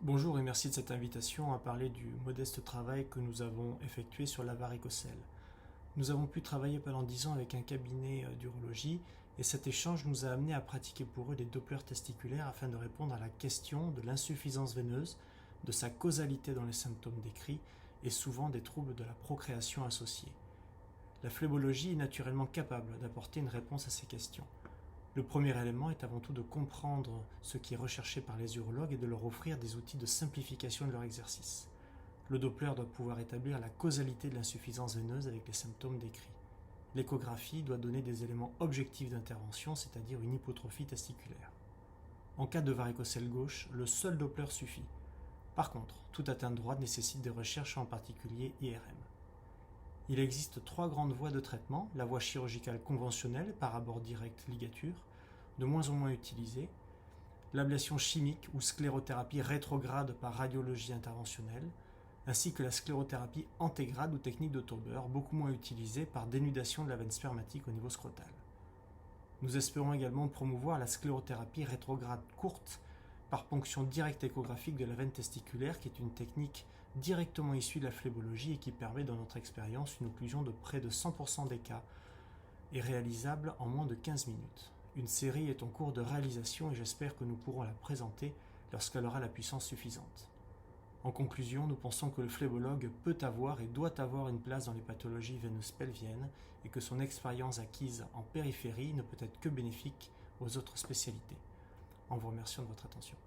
Bonjour et merci de cette invitation à parler du modeste travail que nous avons effectué sur la varicocèle. Nous avons pu travailler pendant 10 ans avec un cabinet d'urologie et cet échange nous a amené à pratiquer pour eux des dopplers testiculaires afin de répondre à la question de l'insuffisance veineuse, de sa causalité dans les symptômes décrits et souvent des troubles de la procréation associés. La phlébologie est naturellement capable d'apporter une réponse à ces questions. Le premier élément est avant tout de comprendre ce qui est recherché par les urologues et de leur offrir des outils de simplification de leur exercice. Le Doppler doit pouvoir établir la causalité de l'insuffisance veineuse avec les symptômes décrits. L'échographie doit donner des éléments objectifs d'intervention, c'est-à-dire une hypotrophie testiculaire. En cas de varicocèle gauche, le seul Doppler suffit. Par contre, toute atteinte droite nécessite des recherches, en particulier IRM. Il existe 3 grandes voies de traitement: la voie chirurgicale conventionnelle par abord direct ligature, de moins en moins utilisée, l'ablation chimique ou sclérothérapie rétrograde par radiologie interventionnelle, ainsi que la sclérothérapie antégrade ou technique de Tauber, beaucoup moins utilisée par dénudation de la veine spermatique au niveau scrotal. Nous espérons également promouvoir la sclérothérapie rétrograde courte par ponction directe échographique de la veine testiculaire, qui est une technique directement issue de la phlébologie et qui permet dans notre expérience une occlusion de près de 100% des cas et réalisable en moins de 15 minutes. Une série est en cours de réalisation et j'espère que nous pourrons la présenter lorsqu'elle aura la puissance suffisante. En conclusion, nous pensons que le phlébologue peut avoir et doit avoir une place dans les pathologies veineuses pelviennes et que son expérience acquise en périphérie ne peut être que bénéfique aux autres spécialités. En vous remerciant de votre attention.